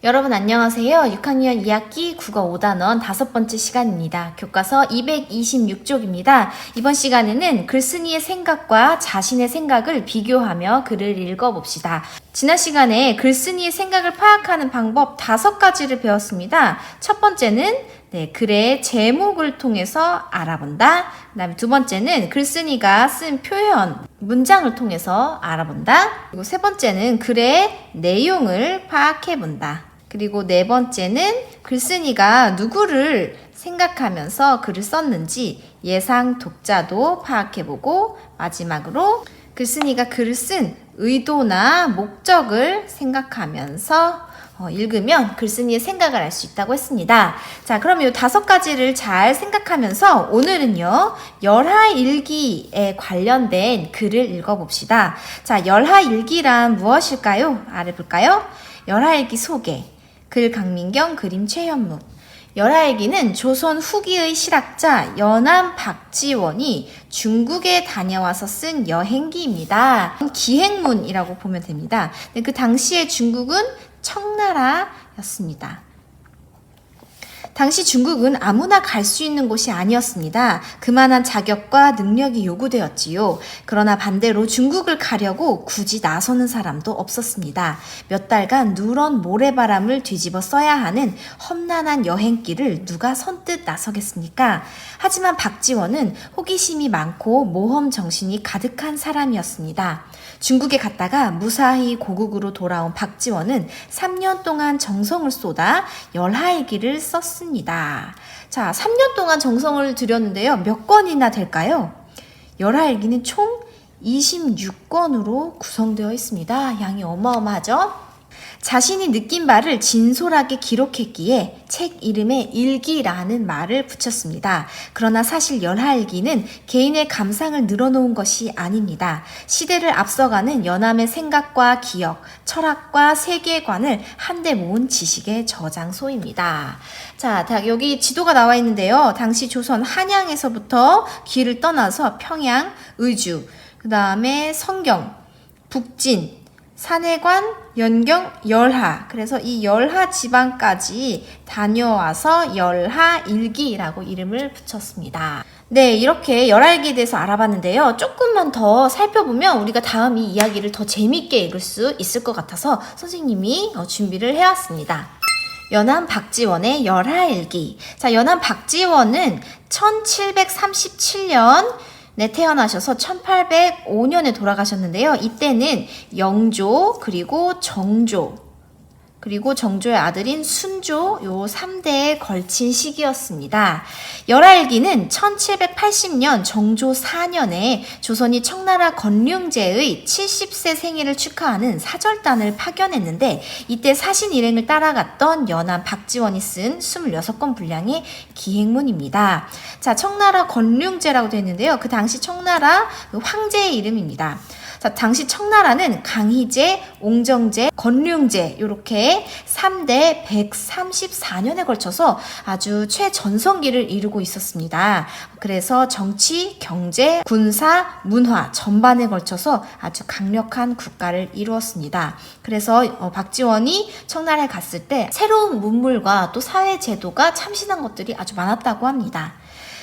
여러분 안녕하세요. 6학년 2학기 국어 5단원 5번째 시간입니다. 교과서 226쪽입니다. 이번 시간에는 글쓴이의 생각과 자신의 생각을 비교하며 글을 읽어봅시다. 지난 시간에 글쓴이의 생각을 파악하는 방법 5가지를 배웠습니다. 첫 번째는 글의 제목을 통해서 알아본다. 그 다음에 두 번째는 글쓴이가 쓴 표현, 문장을 통해서 알아본다. 그리고 세 번째는 글의 내용을 파악해본다. 그리고 네 번째는 글쓴이가 누구를 생각하면서 글을 썼는지 예상 독자도 파악해보고, 마지막으로 글쓴이가 글을 쓴 의도나 목적을 생각하면서 읽으면 글쓴이의 생각을 알 수 있다고 했습니다. 자, 그럼 이 5가지를 잘 생각하면서 오늘은요, 열하일기에 관련된 글을 읽어봅시다. 자, 열하일기란 무엇일까요? 알아볼까요? 열하일기 소개, 글 강민경, 그림 최현묵. 열하일기는 조선 후기의 실학자 연암 박지원이 중국에 다녀와서 쓴 여행기입니다. 기행문이라고 보면 됩니다. 그 당시에 중국은 청나라였습니다. 당시 중국은 아무나 갈 수 있는 곳이 아니었습니다. 그만한 자격과 능력이 요구되었지요. 그러나 반대로 중국을 가려고 굳이 나서는 사람도 없었습니다. 몇 달간 누런 모래바람을 뒤집어 써야 하는 험난한 여행길을 누가 선뜻 나서겠습니까? 하지만 박지원은 호기심이 많고 모험 정신이 가득한 사람이었습니다. 중국에 갔다가 무사히 고국으로 돌아온 박지원은 3년 동안 정성을 쏟아 열하일기를 썼습니다. 자, 3년 동안 정성을 들였는데요. 몇 권이나 될까요? 열하일기는 총 26권으로 구성되어 있습니다. 양이 어마어마하죠? 자신이 느낀 바를 진솔하게 기록했기에 책 이름에 일기라는 말을 붙였습니다. 그러나 사실 열하일기는 개인의 감상을 늘어놓은 것이 아닙니다. 시대를 앞서가는 연암의 생각과 기억, 철학과 세계관을 한데 모은 지식의 저장소입니다. 자, 여기 지도가 나와 있는데요. 당시 조선 한양에서부터 길을 떠나서 평양, 의주, 그 다음에 성경, 북진, 산해관, 연경, 열하. 그래서 이 열하 지방까지 다녀와서 열하일기라고 이름을 붙였습니다. 네, 이렇게 열하일기에 대해서 알아봤는데요. 조금만 더 살펴보면 우리가 다음 이 이야기를 더 재밌게 읽을 수 있을 것 같아서 선생님이 준비를 해왔습니다. 연암 박지원의 열하일기. 자, 연암 박지원은 1737년 태어나셔서 1805년에 돌아가셨는데요. 이때는 영조, 그리고 정조, 그리고 정조의 아들인 순조, 요 3대에 걸친 시기였습니다. 열하일기는 1780년 정조 4년에 조선이 청나라 건륭제의 70세 생일을 축하하는 사절단을 파견했는데, 이때 사신 일행을 따라갔던 연암 박지원이 쓴 26권 분량의 기행문입니다. 자, 청나라 건륭제라고 되어 있는데요. 그 당시 청나라 황제의 이름입니다. 자, 당시 청나라는 강희제, 옹정제, 건륭제 이렇게 3대 134년에 걸쳐서 아주 최전성기를 이루고 있었습니다. 그래서 정치, 경제, 군사, 문화 전반에 걸쳐서 아주 강력한 국가를 이루었습니다. 그래서 박지원이 청나라에 갔을 때 새로운 문물과 또 사회 제도가 참신한 것들이 아주 많았다고 합니다.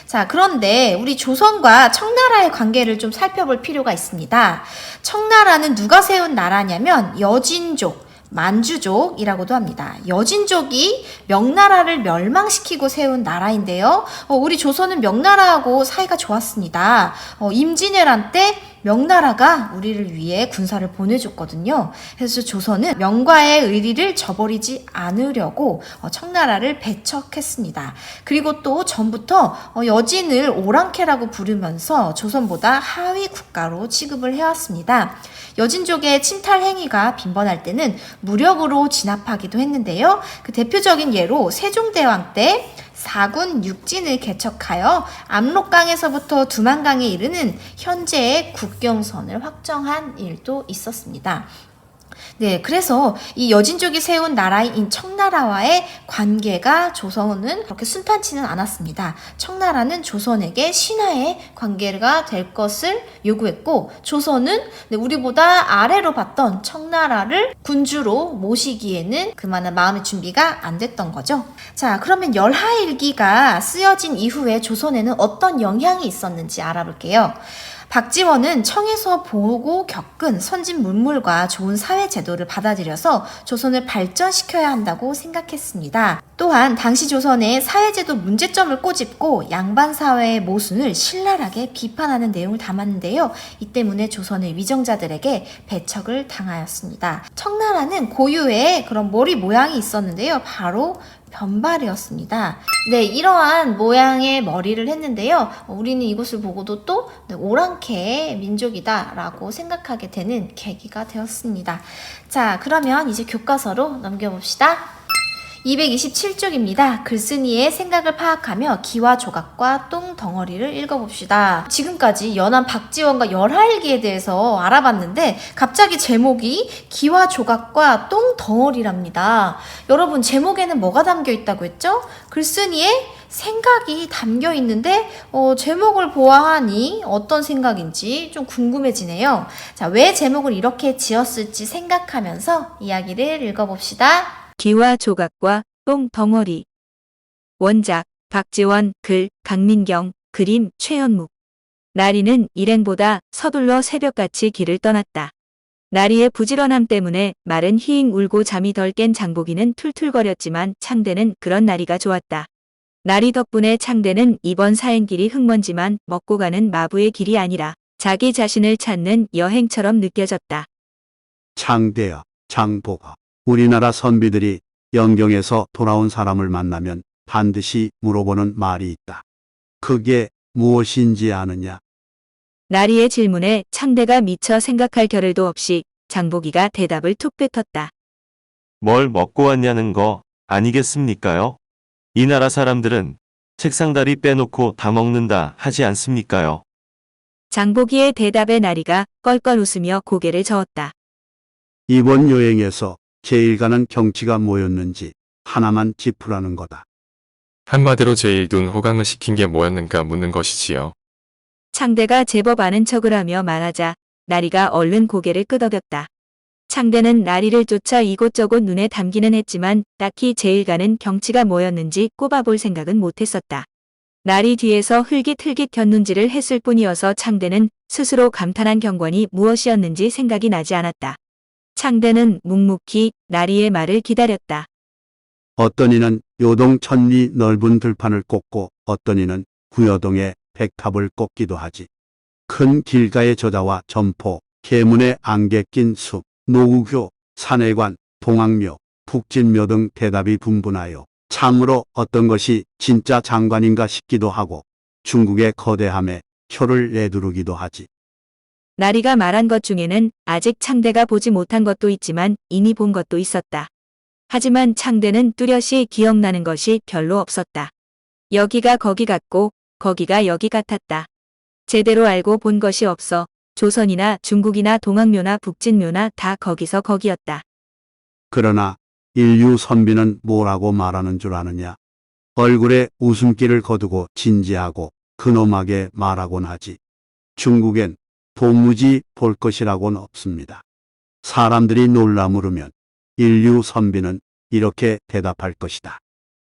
자, 그런데 우리 조선과 청나라의 관계를 좀 살펴볼 필요가 있습니다. 청나라는 누가 세운 나라냐면 여진족, 만주족이라고도 합니다. 여진족이 명나라를 멸망시키고 세운 나라인데요. 우리 조선은 명나라하고 사이가 좋았습니다. 임진왜란 때 명나라가 우리를 위해 군사를 보내줬거든요. 그래서 조선은 명과의 의리를 저버리지 않으려고 청나라를 배척했습니다. 그리고 또 전부터 여진을 오랑캐라고 부르면서 조선보다 하위 국가로 취급을 해왔습니다. 여진족의 침탈 행위가 빈번할 때는 무력으로 진압하기도 했는데요. 그 대표적인 예로 세종대왕 때 4군 6진을 개척하여 압록강에서부터 두만강에 이르는 현재의 국경선을 확정한 일도 있었습니다. 네, 그래서 이 여진족이 세운 나라인 청나라와의 관계가 조선은 그렇게 순탄치는 않았습니다. 청나라는 조선에게 신하의 관계가 될 것을 요구했고, 조선은 우리보다 아래로 봤던 청나라를 군주로 모시기에는 그만한 마음의 준비가 안 됐던 거죠. 자, 그러면 열하일기가 쓰여진 이후에 조선에는 어떤 영향이 있었는지 알아볼게요. 박지원은 청에서 보고 겪은 선진 문물과 좋은 사회 제도를 받아들여서 조선을 발전시켜야 한다고 생각했습니다. 또한 당시 조선의 사회제도 문제점을 꼬집고 양반 사회의 모순을 신랄하게 비판하는 내용을 담았는데요. 이 때문에 조선의 위정자들에게 배척을 당하였습니다. 청나라는 고유의 그런 머리 모양이 있었는데요. 바로 변발이었습니다. 네, 이러한 모양의 머리를 했는데요. 우리는 이것을 보고도 또 오랑캐 민족이다라고 생각하게 되는 계기가 되었습니다. 자, 그러면 이제 교과서로 넘겨봅시다. 227쪽입니다. 글쓴이의 생각을 파악하며 기와 조각과 똥 덩어리를 읽어봅시다. 지금까지 연한 박지원과 열하일기에 대해서 알아봤는데 갑자기 제목이 기와 조각과 똥 덩어리랍니다. 여러분, 제목에는 뭐가 담겨 있다고 했죠? 글쓴이의 생각이 담겨 있는데 제목을 보아하니 어떤 생각인지 좀 궁금해지네요. 자, 왜 제목을 이렇게 지었을지 생각하면서 이야기를 읽어봅시다. 기와 조각과 똥 덩어리. 원작 박지원, 글 강민경, 그림 최현묵. 나리는 일행보다 서둘러 새벽같이 길을 떠났다. 나리의 부지런함 때문에 말은 히잉 울고 잠이 덜 깬 장보기는 툴툴거렸지만 창대는 그런 나리가 좋았다. 나리 덕분에 창대는 이번 사행길이 흙먼지만 먹고 가는 마부의 길이 아니라 자기 자신을 찾는 여행처럼 느껴졌다. 창대야, 장보가. 우리나라 선비들이 영경에서 돌아온 사람을 만나면 반드시 물어보는 말이 있다. 그게 무엇인지 아느냐? 나리의 질문에 창대가 미처 생각할 겨를도 없이 장보기가 대답을 툭 뱉었다. 뭘 먹고 왔냐는 거 아니겠습니까요? 이 나라 사람들은 책상다리 빼놓고 다 먹는다 하지 않습니까요? 장보기의 대답에 나리가 껄껄 웃으며 고개를 저었다. 이번 여행에서 제일 가는 경치가 뭐였는지 하나만 짚으라는 거다. 한마디로 제일 눈 호강을 시킨 게 뭐였는가 묻는 것이지요. 창대가 제법 아는 척을 하며 말하자 나리가 얼른 고개를 끄덕였다. 창대는 나리를 쫓아 이곳저곳 눈에 담기는 했지만 딱히 제일 가는 경치가 뭐였는지 꼽아볼 생각은 못했었다. 나리 뒤에서 흘깃흘깃 곁눈질을 했을 뿐이어서 창대는 스스로 감탄한 경관이 무엇이었는지 생각이 나지 않았다. 창대는 묵묵히 나리의 말을 기다렸다. 어떤 이는 요동 천리 넓은 들판을 꽂고 어떤 이는 구여동에 백탑을 꽂기도 하지. 큰 길가의 저자와 점포, 계문에 안개 낀 숲, 노우교, 산해관, 동학묘, 북진묘 등 대답이 분분하여 참으로 어떤 것이 진짜 장관인가 싶기도 하고 중국의 거대함에 혀를 내두르기도 하지. 나리가 말한 것 중에는 아직 창대가 보지 못한 것도 있지만 이미 본 것도 있었다. 하지만 창대는 뚜렷이 기억나는 것이 별로 없었다. 여기가 거기 같고 거기가 여기 같았다. 제대로 알고 본 것이 없어 조선이나 중국이나 동학묘나 북진묘나 다 거기서 거기였다. 그러나 인류 선비는 뭐라고 말하는 줄 아느냐? 얼굴에 웃음기를 거두고 진지하고 근엄하게 말하곤 하지. 중국엔 도무지 볼 것이라고는 없습니다. 사람들이 놀라 물으면 인류 선비는 이렇게 대답할 것이다.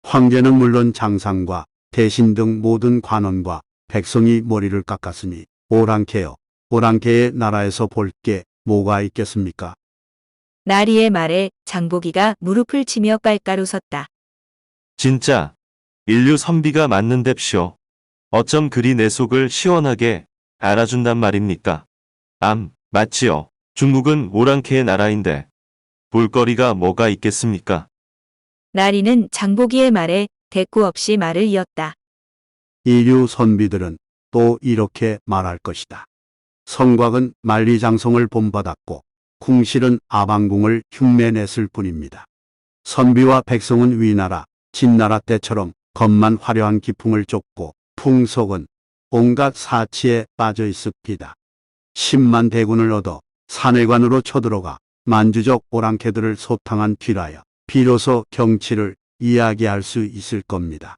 황제는 물론 장상과 대신 등 모든 관원과 백성이 머리를 깎았으니 오랑캐여, 오랑캐의 나라에서 볼 게 뭐가 있겠습니까? 나리의 말에 장보기가 무릎을 치며 깔깔 웃었다. 진짜 인류 선비가 맞는답쇼. 어쩜 그리 내 속을 시원하게 알아준단 말입니까? 맞지요. 중국은 오랑캐의 나라인데 볼거리가 뭐가 있겠습니까? 나리는 장보기의 말에 대꾸 없이 말을 이었다. 인류 선비들은 또 이렇게 말할 것이다. 성곽은 만리장성을 본받았고 궁실은 아방궁을 흉내냈을 뿐입니다. 선비와 백성은 위나라, 진나라 때처럼 겉만 화려한 기풍을 쫓고 풍속은 온갖 사치에 빠져 있습니다. 10만 대군을 얻어 산해관으로 쳐들어가 만주적 오랑캐들을 소탕한 뒤라야 비로소 경치를 이야기할 수 있을 겁니다.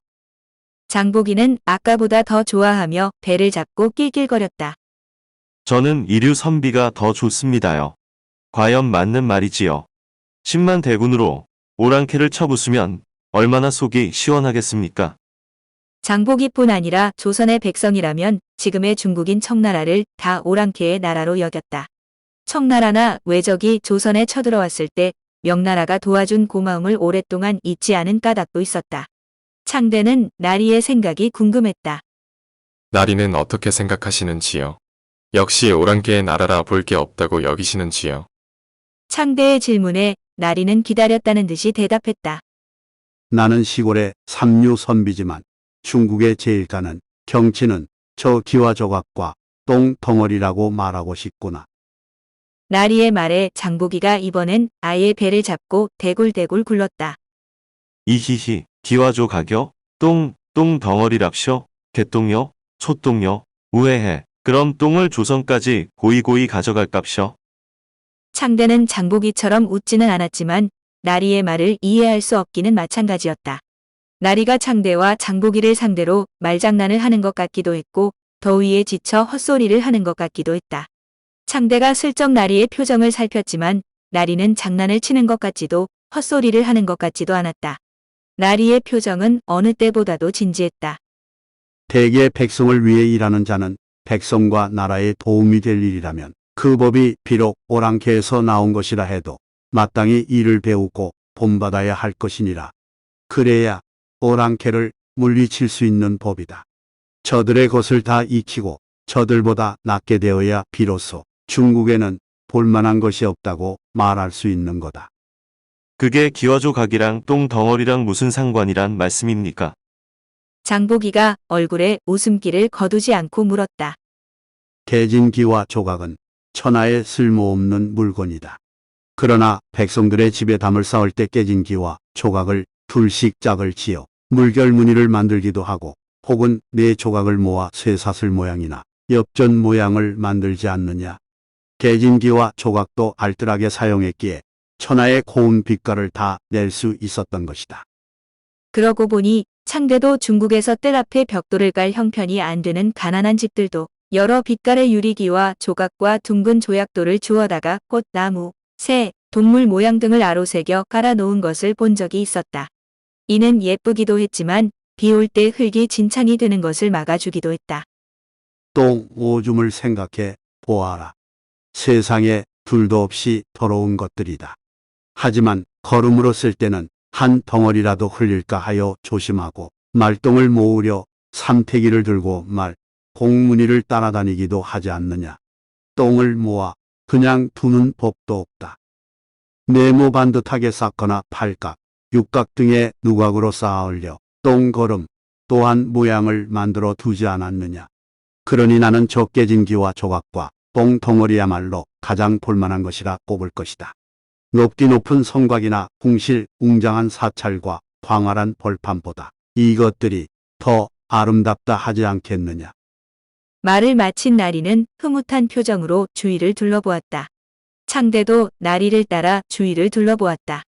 장보기는 아까보다 더 좋아하며 배를 잡고 낄낄거렸다. 저는 이류 선비가 더 좋습니다요. 과연 맞는 말이지요. 10만 대군으로 오랑캐를 쳐부수면 얼마나 속이 시원하겠습니까? 장보기뿐 아니라 조선의 백성이라면 지금의 중국인 청나라를 다 오랑캐의 나라로 여겼다. 청나라나 외적이 조선에 쳐들어왔을 때 명나라가 도와준 고마움을 오랫동안 잊지 않은 까닭도 있었다. 창대는 나리의 생각이 궁금했다. 나리는 어떻게 생각하시는지요? 역시 오랑캐의 나라라 볼 게 없다고 여기시는지요? 창대의 질문에 나리는 기다렸다는 듯이 대답했다. 나는 시골의 삼류 선비지만 중국의 제일가는 경치는 저 기와 조각과 똥 덩어리라고 말하고 싶구나. 나리의 말에 장보기가 이번엔 아예 배를 잡고 대굴대굴 굴렀다. 이히히, 기와조 가격? 똥 덩어리랍쇼? 개똥요? 소똥요? 우회해. 그럼 똥을 조선까지 고이고이 가져갈갑쇼? 창대는 장보기처럼 웃지는 않았지만 나리의 말을 이해할 수 없기는 마찬가지였다. 나리가 창대와 장보기를 상대로 말장난을 하는 것 같기도 했고 더위에 지쳐 헛소리를 하는 것 같기도 했다. 창대가 슬쩍 나리의 표정을 살폈지만 나리는 장난을 치는 것 같지도 헛소리를 하는 것 같지도 않았다. 나리의 표정은 어느 때보다도 진지했다. 대개 백성을 위해 일하는 자는 백성과 나라에 도움이 될 일이라면 그 법이 비록 오랑캐에서 나온 것이라 해도 마땅히 일을 배우고 본받아야 할 것이니라. 그래야 오랑캐를 물리칠 수 있는 법이다. 저들의 것을 다 익히고 저들보다 낫게 되어야 비로소 중국에는 볼만한 것이 없다고 말할 수 있는 거다. 그게 기와조 각이랑 똥 덩어리랑 무슨 상관이란 말씀입니까? 장보기가 얼굴에 웃음기를 거두지 않고 물었다. 개진기와 조각은 천하에 쓸모없는 물건이다. 그러나 백성들의 집에 담을 쌓을 때 깨진 기와 조각을 둘씩 짝을 지어 물결무늬를 만들기도 하고 혹은 네 조각을 모아 쇠사슬 모양이나 엽전 모양을 만들지 않느냐. 개진기와 조각도 알뜰하게 사용했기에 천하의 고운 빛깔을 다 낼 수 있었던 것이다. 그러고 보니 창대도 중국에서 뜰 앞에 벽돌을 깔 형편이 안 되는 가난한 집들도 여러 빛깔의 유리기와 조각과 둥근 조약돌을 주워다가 꽃, 나무, 새, 동물 모양 등을 아로새겨 깔아놓은 것을 본 적이 있었다. 이는 예쁘기도 했지만 비 올 때 흙이 진창이 되는 것을 막아주기도 했다. 똥 오줌을 생각해 보아라. 세상에 둘도 없이 더러운 것들이다. 하지만 걸음으로 쓸 때는 한 덩어리라도 흘릴까 하여 조심하고 말똥을 모으려 삼태기를 들고 공무니를 따라다니기도 하지 않느냐. 똥을 모아 그냥 두는 법도 없다. 네모 반듯하게 쌓거나 팔각, 육각 등의 누각으로 쌓아 올려 똥걸음 또한 모양을 만들어 두지 않았느냐. 그러니 나는 저 깨진 기와 조각과 똥덩어리야말로 가장 볼만한 것이라 꼽을 것이다. 높디 높은 성곽이나 궁실 웅장한 사찰과 광활한 벌판보다 이것들이 더 아름답다 하지 않겠느냐. 말을 마친 나리는 흐뭇한 표정으로 주위를 둘러보았다. 창대도 나리를 따라 주위를 둘러보았다.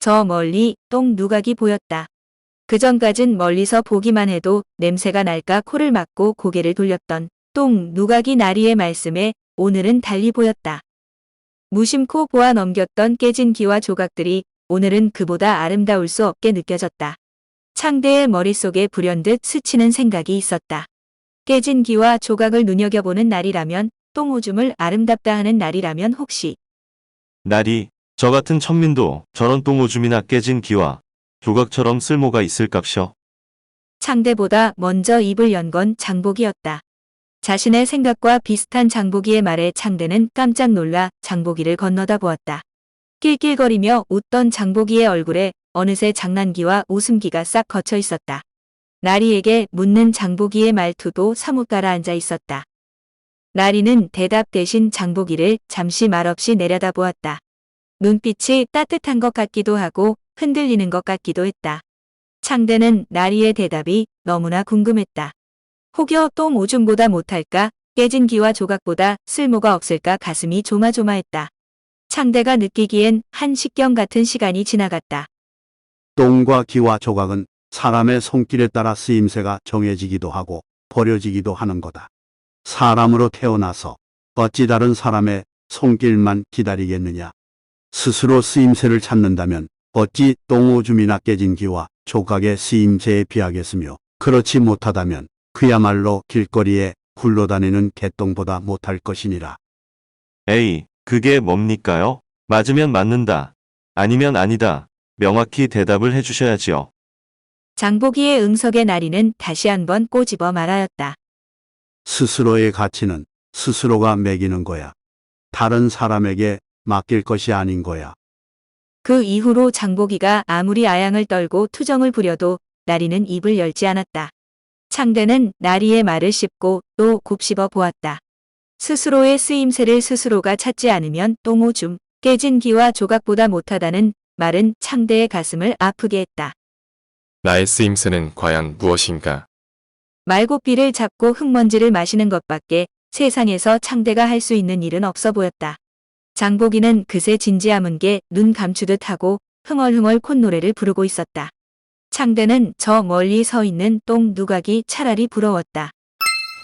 저 멀리 똥 누각이 보였다. 그전까진 멀리서 보기만 해도 냄새가 날까 코를 막고 고개를 돌렸던 똥 누각이 나리의 말씀에 오늘은 달리 보였다. 무심코 보아 넘겼던 깨진 기와 조각들이 오늘은 그보다 아름다울 수 없게 느껴졌다. 창대의 머릿속에 불현듯 스치는 생각이 있었다. 깨진 기와 조각을 눈여겨보는 날이라면 똥오줌을 아름답다 하는 날이라면 혹시 나리, 저 같은 천민도 저런 똥오줌이나 깨진 기와 조각처럼 쓸모가 있을갑쇼? 창대보다 먼저 입을 연 건 장보기였다. 자신의 생각과 비슷한 장보기의 말에 창대는 깜짝 놀라 장보기를 건너다 보았다. 낄낄거리며 웃던 장보기의 얼굴에 어느새 장난기와 웃음기가 싹 걷혀 있었다. 나리에게 묻는 장보기의 말투도 사뭇 가라앉아 있었다. 나리는 대답 대신 장보기를 잠시 말없이 내려다 보았다. 눈빛이 따뜻한 것 같기도 하고 흔들리는 것 같기도 했다. 창대는 나리의 대답이 너무나 궁금했다. 혹여 똥 오줌보다 못할까? 깨진 기와 조각보다 쓸모가 없을까? 가슴이 조마조마했다. 창대가 느끼기엔 한 식경 같은 시간이 지나갔다. 똥과 기와 조각은 사람의 손길에 따라 쓰임새가 정해지기도 하고 버려지기도 하는 거다. 사람으로 태어나서 어찌 다른 사람의 손길만 기다리겠느냐. 스스로 쓰임새를 찾는다면 어찌 똥오줌이나 깨진 기와 조각의 쓰임새에 비하겠으며, 그렇지 못하다면 그야말로 길거리에 굴러다니는 개똥보다 못할 것이니라. 에이, 그게 뭡니까요? 맞으면 맞는다. 아니면 아니다. 명확히 대답을 해주셔야지요. 장보기의 응석에 나리는 다시 한번 꼬집어 말하였다. 스스로의 가치는 스스로가 매기는 거야. 다른 사람에게 맡길 것이 아닌 거야. 그 이후로 장보기가 아무리 아양을 떨고 투정을 부려도 나리는 입을 열지 않았다. 창대는 나리의 말을 씹고 또 곱씹어 보았다. 스스로의 쓰임새를 스스로가 찾지 않으면 똥오줌, 깨진 기와 조각보다 못하다는 말은 창대의 가슴을 아프게 했다. 나의 쓰임새는 과연 무엇인가? 말고삐를 잡고 흙먼지를 마시는 것밖에 세상에서 창대가 할 수 있는 일은 없어 보였다. 장보기는 그새 진지함은 게 눈 감추듯 하고 흥얼흥얼 콧노래를 부르고 있었다. 창대는 저 멀리 서 있는 똥 누각이 차라리 부러웠다.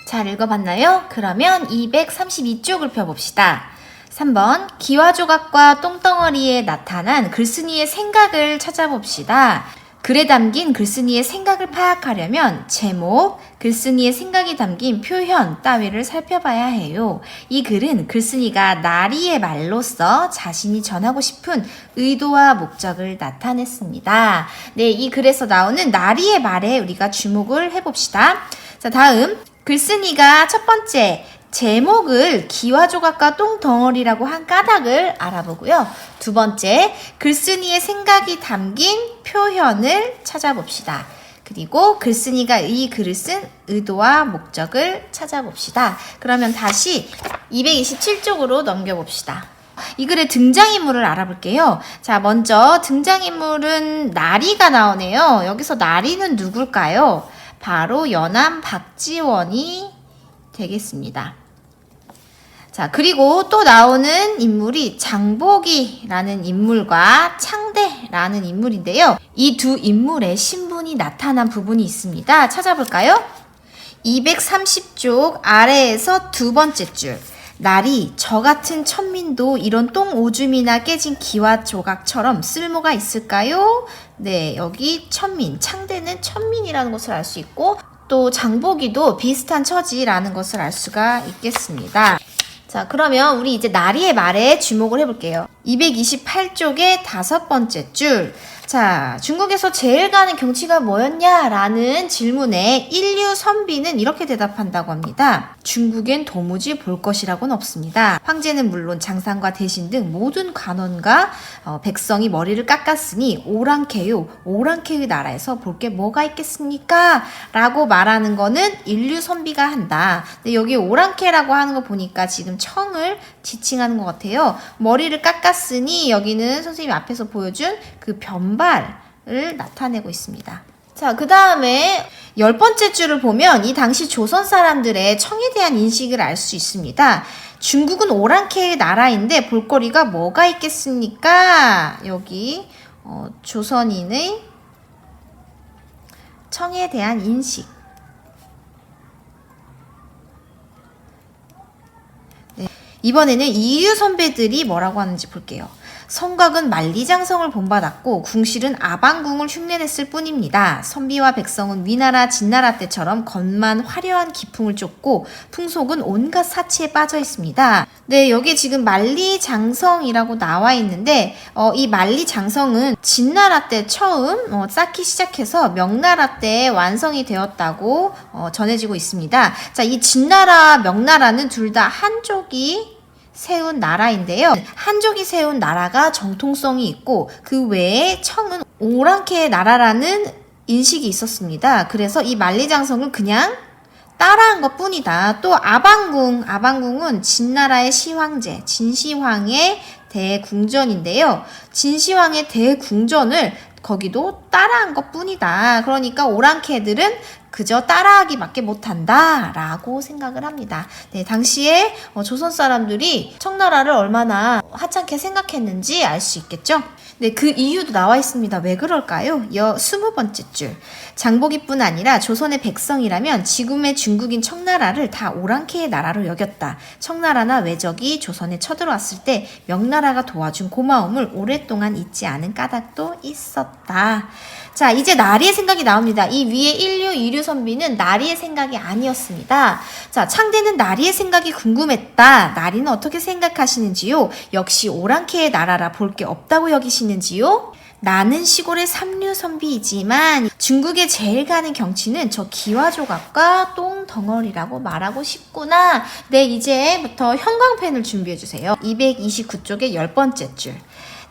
잘 읽어봤나요? 그러면 232쪽을 펴봅시다. 3번 기와 조각과 똥덩어리에 나타난 글쓴이의 생각을 찾아봅시다. 글에 담긴 글쓴이의 생각을 파악하려면 제목, 글쓴이의 생각이 담긴 표현 따위를 살펴봐야 해요. 이 글은 글쓴이가 나리의 말로써 자신이 전하고 싶은 의도와 목적을 나타냈습니다. 네, 이 글에서 나오는 나리의 말에 우리가 주목을 해봅시다. 자, 다음 글쓴이가 첫 번째 제목을 기와 조각과 똥덩어리라고 한 까닭을 알아보고요. 두 번째, 글쓴이의 생각이 담긴 표현을 찾아봅시다. 그리고 글쓴이가 이 글을 쓴 의도와 목적을 찾아봅시다. 그러면 다시 227쪽으로 넘겨봅시다. 이 글의 등장인물을 알아볼게요. 자, 먼저 등장인물은 나리가 나오네요. 여기서 나리는 누굴까요? 바로 연암 박지원이 되겠습니다. 자, 그리고 또 나오는 인물이 장보기라는 인물과 창대라는 인물인데요. 이 두 인물의 신분이 나타난 부분이 있습니다. 찾아볼까요? 230쪽 아래에서 두 번째 줄. 나리, 저 같은 천민도 이런 똥 오줌이나 깨진 기와 조각처럼 쓸모가 있을까요? 네, 여기 천민, 창대는 천민이라는 것을 알 수 있고 또 장보기도 비슷한 처지라는 것을 알 수가 있겠습니다. 자, 그러면 우리 이제 나리의 말에 주목을 해볼게요. 228쪽의 다섯 번째 줄. 자, 중국에서 제일 가는 경치가 뭐였냐라는 질문에 인류 선비는 이렇게 대답한다고 합니다. 중국엔 도무지 볼 것이라고는 없습니다. 황제는 물론 장상과 대신 등 모든 관원과 백성이 머리를 깎았으니 오랑캐요. 오랑캐의 나라에서 볼 게 뭐가 있겠습니까? 라고 말하는 거는 인류 선비가 한다. 근데 여기 오랑캐라고 하는 거 보니까 지금 청을 지칭하는 것 같아요. 머리를 깎았으니 여기는 선생님이 앞에서 보여준 그 변발을 나타내고 있습니다. 자, 그 다음에 10번째 줄을 보면 이 당시 조선 사람들의 청에 대한 인식을 알 수 있습니다. 중국은 오랑캐의 나라인데 볼거리가 뭐가 있겠습니까? 여기 조선인의 청에 대한 인식. 네. 이번에는 이유 선배들이 뭐라고 하는지 볼게요. 성곽은 만리장성을 본받았고 궁실은 아방궁을 흉내냈을 뿐입니다. 선비와 백성은 위나라 진나라 때처럼 겉만 화려한 기풍을 쫓고 풍속은 온갖 사치에 빠져 있습니다. 네, 여기 지금 만리장성이라고 나와 있는데 이 만리장성은 진나라 때 처음 쌓기 시작해서 명나라 때 완성이 되었다고 전해지고 있습니다. 자, 이 진나라, 명나라는 둘 다 한족이 세운 나라인데요. 한족이 세운 나라가 정통성이 있고 그 외에 청은 오랑캐의 나라라는 인식이 있었습니다. 그래서 이 만리장성을 그냥 따라한 것 뿐이다. 또 아방궁은 진나라의 시황제, 진시황의 대궁전인데요. 진시황의 대궁전을 거기도 따라한 것 뿐이다. 그러니까 오랑캐들은 그저 따라하기밖에 못한다 라고 생각을 합니다. 네, 당시에 조선 사람들이 청나라를 얼마나 하찮게 생각했는지 알 수 있겠죠? 네, 그 이유도 나와 있습니다. 왜 그럴까요? 20번째 줄. 장보기뿐 아니라 조선의 백성이라면 지금의 중국인 청나라를 다 오랑캐의 나라로 여겼다. 청나라나 외적이 조선에 쳐들어왔을 때 명나라가 도와준 고마움을 오랫동안 잊지 않은 까닭도 있었다. 자, 이제 나리의 생각이 나옵니다. 이 위에 1류, 2류 선비는 나리의 생각이 아니었습니다. 자, 창대는 나리의 생각이 궁금했다. 나리는 어떻게 생각하시는지요? 역시 오랑캐의 나라라 볼 게 없다고 여기시는지요? 나는 시골의 3류 선비이지만 중국에 제일 가는 경치는 저 기와조각과 똥덩어리라고 말하고 싶구나. 네, 이제부터 형광펜을 준비해주세요. 229쪽의 10번째 줄.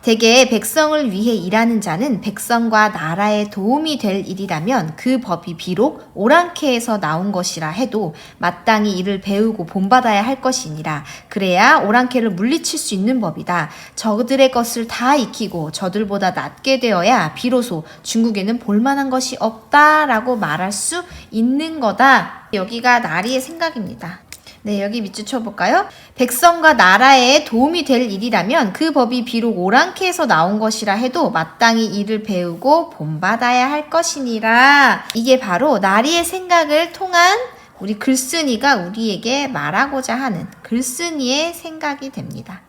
대개 백성을 위해 일하는 자는 백성과 나라에 도움이 될 일이라면 그 법이 비록 오랑캐에서 나온 것이라 해도 마땅히 이를 배우고 본받아야 할 것이니라. 그래야 오랑캐를 물리칠 수 있는 법이다. 저들의 것을 다 익히고 저들보다 낫게 되어야 비로소 중국에는 볼만한 것이 없다라고 말할 수 있는 거다. 여기가 나리의 생각입니다. 네, 여기 밑줄 쳐볼까요? 백성과 나라에 도움이 될 일이라면 그 법이 비록 오랑캐에서 나온 것이라 해도 마땅히 이를 배우고 본받아야 할 것이니라. 이게 바로 나리의 생각을 통한 우리 글쓴이가 우리에게 말하고자 하는 글쓴이의 생각이 됩니다.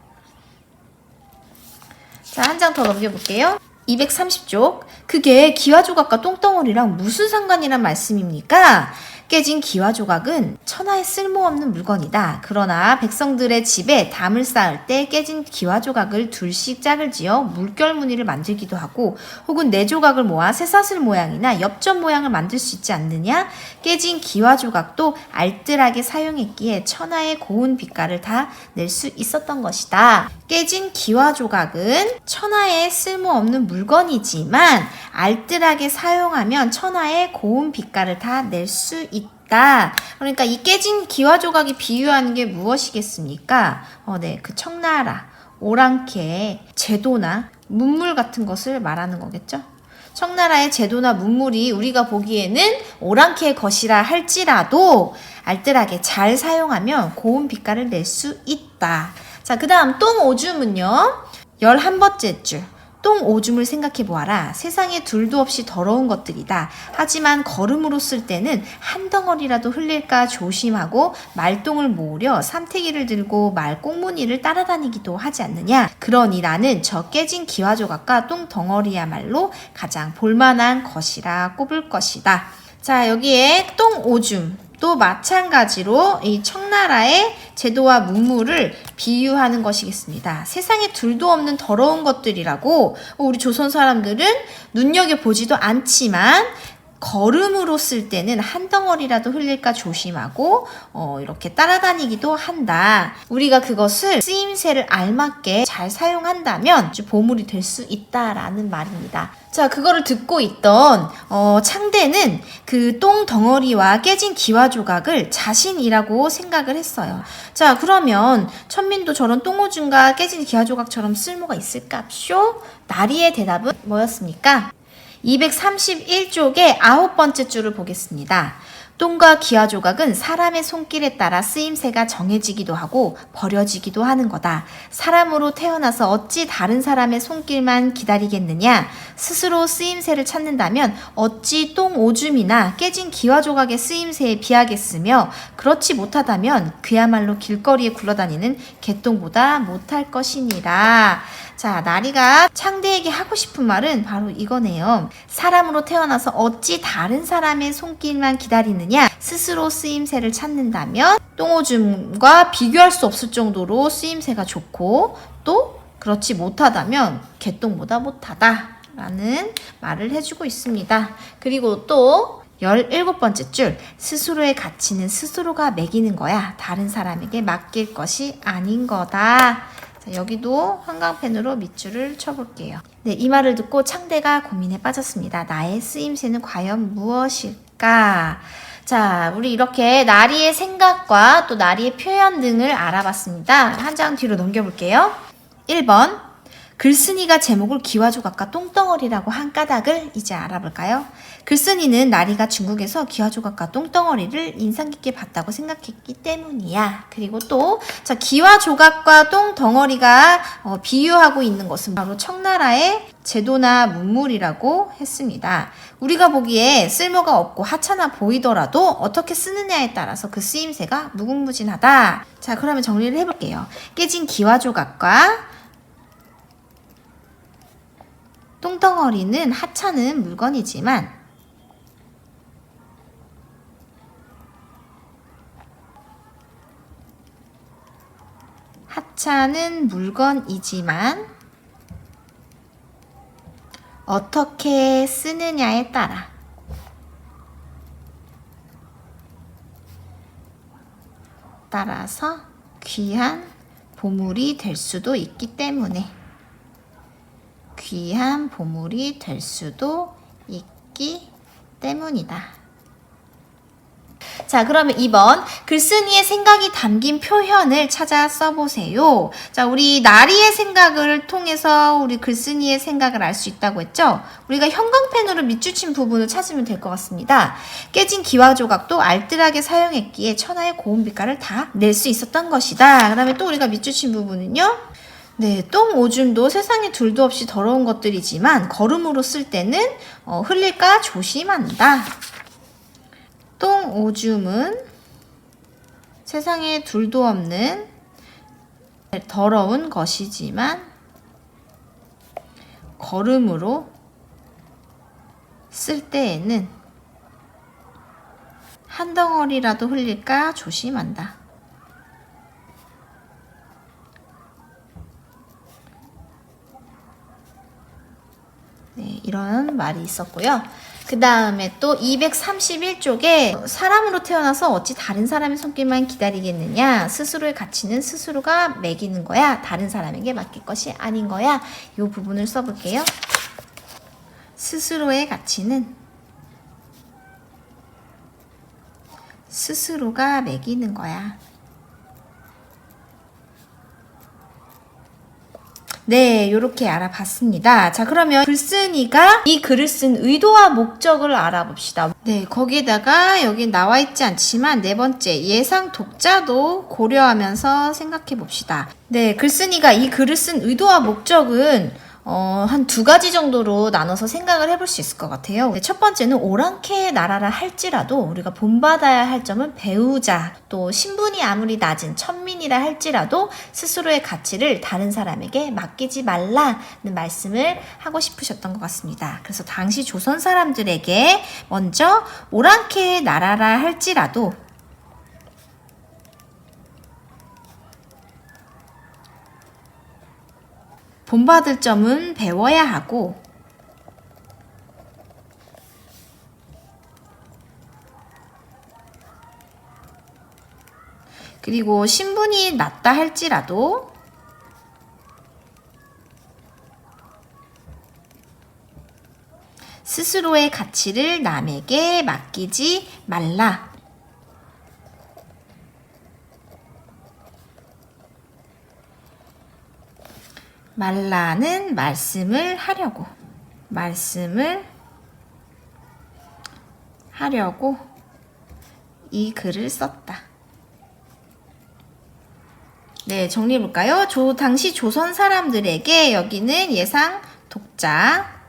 자, 한 장 더 넘겨볼게요. 230쪽. 그게 기와조각과 똥덩어리랑 무슨 상관이란 말씀입니까? 깨진 기와조각은 천하에 쓸모없는 물건이다. 그러나 백성들의 집에 담을 쌓을 때 깨진 기와조각을 둘씩 짝을 지어 물결무늬를 만들기도 하고 혹은 네 조각을 모아 쇠사슬 모양이나 엽전 모양을 만들 수 있지 않느냐? 깨진 기와조각도 알뜰하게 사용했기에 천하의 고운 빛깔을 다 낼 수 있었던 것이다. 깨진 기와조각은 천하에 쓸모없는 물건이지만 알뜰하게 사용하면 천하의 고운 빛깔을 다 낼 수 있다. 그러니까 이 깨진 기와조각이 비유하는 게 무엇이겠습니까? 네, 그 청나라, 오랑캐의 제도나 문물 같은 것을 말하는 거겠죠? 청나라의 제도나 문물이 우리가 보기에는 오랑캐의 것이라 할지라도 알뜰하게 잘 사용하면 고운 빛깔을 낼 수 있다. 자, 그 다음 똥오줌은요. 11번째 줄. 똥오줌을 생각해 보아라. 세상에 둘도 없이 더러운 것들이다. 하지만 걸음으로 쓸 때는 한 덩어리라도 흘릴까 조심하고 말똥을 모으려 삼태기를 들고 말 꽁무니를 따라다니기도 하지 않느냐. 그러니 나는 저 깨진 기와조각과 똥덩어리야말로 가장 볼만한 것이라 꼽을 것이다. 자, 여기에 똥오줌 또 마찬가지로 이 청나라의 제도와 문물을 비유하는 것이겠습니다. 세상에 둘도 없는 더러운 것들이라고 우리 조선 사람들은 눈여겨보지도 않지만 걸음으로 쓸 때는 한 덩어리라도 흘릴까 조심하고 이렇게 따라다니기도 한다. 우리가 그것을 쓰임새를 알맞게 잘 사용한다면 아주 보물이 될 수 있다라는 말입니다. 자, 그거를 듣고 있던 창대는 그 똥 덩어리와 깨진 기와조각을 자신이라고 생각을 했어요. 자, 그러면 천민도 저런 똥오줌과 깨진 기와조각처럼 쓸모가 있을까쇼? 나리의 대답은 뭐였습니까? 231쪽의 9번째 줄을 보겠습니다. 똥과 기와조각은 사람의 손길에 따라 쓰임새가 정해지기도 하고 버려지기도 하는 거다. 사람으로 태어나서 어찌 다른 사람의 손길만 기다리겠느냐? 스스로 쓰임새를 찾는다면 어찌 똥오줌이나 깨진 기와조각의 쓰임새에 비하겠으며 그렇지 못하다면 그야말로 길거리에 굴러다니는 개똥보다 못할 것이니라. 자, 나리가 창대에게 하고 싶은 말은 바로 이거네요. 사람으로 태어나서 어찌 다른 사람의 손길만 기다리느냐? 스스로 쓰임새를 찾는다면 똥오줌과 비교할 수 없을 정도로 쓰임새가 좋고 또 그렇지 못하다면 개똥보다 못하다 라는 말을 해주고 있습니다. 그리고 또 17번째 줄, 스스로의 가치는 스스로가 매기는 거야. 다른 사람에게 맡길 것이 아닌 거다. 자, 여기도 형광펜으로 밑줄을 쳐볼게요. 네, 이 말을 듣고 창대가 고민에 빠졌습니다. 나의 쓰임새는 과연 무엇일까? 자, 우리 이렇게 나리의 생각과 또 나리의 표현 등을 알아봤습니다. 한 장 뒤로 넘겨볼게요. 1번, 글쓴이가 제목을 기와조각과 똥덩어리라고 한 까닭을 이제 알아볼까요? 글쓴이는 나리가 중국에서 기와조각과 똥덩어리를 인상 깊게 봤다고 생각했기 때문이야. 그리고 또 자, 기와조각과 똥덩어리가 비유하고 있는 것은 바로 청나라의 제도나 문물이라고 했습니다. 우리가 보기에 쓸모가 없고 하찮아 보이더라도 어떻게 쓰느냐에 따라서 그 쓰임새가 무궁무진하다. 자, 그러면 정리를 해볼게요. 깨진 기와조각과 똥덩어리는 하찮은 물건이지만 어떻게 쓰느냐에 따라서 귀한 보물이 될 수도 있기 때문에 이다. 자, 그러면 2번 글쓴이의 생각이 담긴 표현을 찾아 써보세요. 자, 우리 나리의 생각을 통해서 우리 글쓴이의 생각을 알 수 있다고 했죠? 우리가 형광펜으로 밑줄친 부분을 찾으면 될 것 같습니다. 깨진 기와조각도 알뜰하게 사용했기에 천하의 고운 빛깔을 다 낼 수 있었던 것이다. 그 다음에 또 우리가 밑줄친 부분은요. 네, 똥 오줌도 세상에 둘도 없이 더러운 것들이지만 걸음으로 쓸 때는 흘릴까 조심한다. 똥 오줌은 세상에 둘도 없는 더러운 것이지만 걸음으로 쓸 때에는 한 덩어리라도 흘릴까 조심한다. 네, 이런 말이 있었고요. 그 다음에 또 231쪽에 사람으로 태어나서 어찌 다른 사람의 손길만 기다리겠느냐. 스스로의 가치는 스스로가 매기는 거야. 다른 사람에게 맡길 것이 아닌 거야. 이 부분을 써볼게요. 스스로의 가치는 스스로가 매기는 거야. 네, 요렇게 알아봤습니다. 자, 그러면 글쓴이가 이 글을 쓴 의도와 목적을 알아봅시다. 네, 거기에다가 여기 나와 있지 않지만 네 번째 예상 독자도 고려하면서 생각해 봅시다. 네, 글쓴이가 이 글을 쓴 의도와 목적은 한 두 가지 정도로 나눠서 생각을 해볼 수 있을 것 같아요. 네, 첫 번째는 오랑캐의 나라라 할지라도 우리가 본받아야 할 점은 배우자, 또 신분이 아무리 낮은 천민이라 할지라도 스스로의 가치를 다른 사람에게 맡기지 말라는 말씀을 하고 싶으셨던 것 같습니다. 그래서 당시 조선 사람들에게 먼저 오랑캐의 나라라 할지라도 본받을 점은 배워야 하고 그리고 신분이 낮다 할지라도 스스로의 가치를 남에게 맡기지 말라. 말라는 말씀을 하려고 이 글을 썼다. 네, 정리해볼까요? 당시 조선 사람들에게 여기는 예상 독자,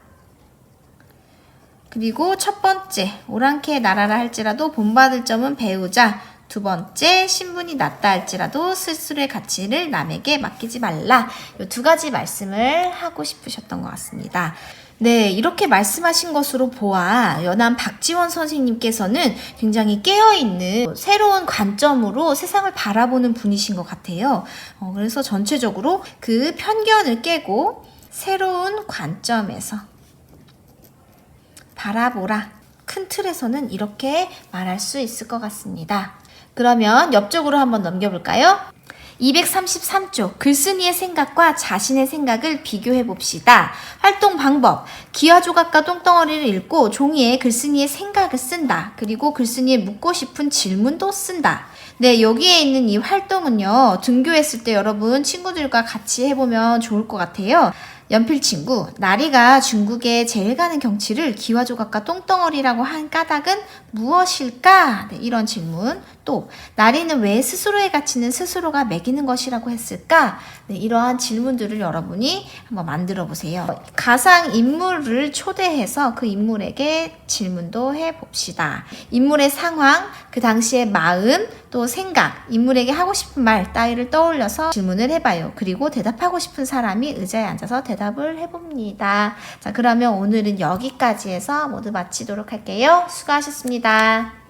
그리고 첫 번째 오랑캐의 나라라 할지라도 본받을 점은 배우자, 두 번째 신분이 낮다 할지라도 스스로의 가치를 남에게 맡기지 말라. 이 두 가지 말씀을 하고 싶으셨던 것 같습니다. 네, 이렇게 말씀하신 것으로 보아 연암 박지원 선생님께서는 굉장히 깨어있는 새로운 관점으로 세상을 바라보는 분이신 것 같아요. 그래서 전체적으로 그 편견을 깨고 새로운 관점에서 바라보라. 큰 틀에서는 이렇게 말할 수 있을 것 같습니다. 그러면 옆쪽으로 한번 넘겨볼까요? 233쪽 글쓴이의 생각과 자신의 생각을 비교해 봅시다. 활동 방법. 기와조각과 똥덩어리를 읽고 종이에 글쓴이의 생각을 쓴다. 그리고 글쓴이의 묻고 싶은 질문도 쓴다. 네, 여기에 있는 이 활동은요, 등교했을 때 여러분 친구들과 같이 해보면 좋을 것 같아요. 연필 친구, 나리가 중국에 제일 가는 경치를 기와조각과 똥덩어리라고 한 까닭은 무엇일까? 네, 이런 질문. 또 나리는 왜 스스로의 가치는 스스로가 매기는 것이라고 했을까? 네, 이러한 질문들을 여러분이 한번 만들어 보세요. 가상 인물을 초대해서 그 인물에게 질문도 해봅시다. 인물의 상황, 그 당시의 마음, 또 생각, 인물에게 하고 싶은 말 따위를 떠올려서 질문을 해봐요. 그리고 대답하고 싶은 사람이 의자에 앉아서 대답을 해봅니다. 자, 그러면 오늘은 여기까지 해서 모두 마치도록 할게요. 수고하셨습니다.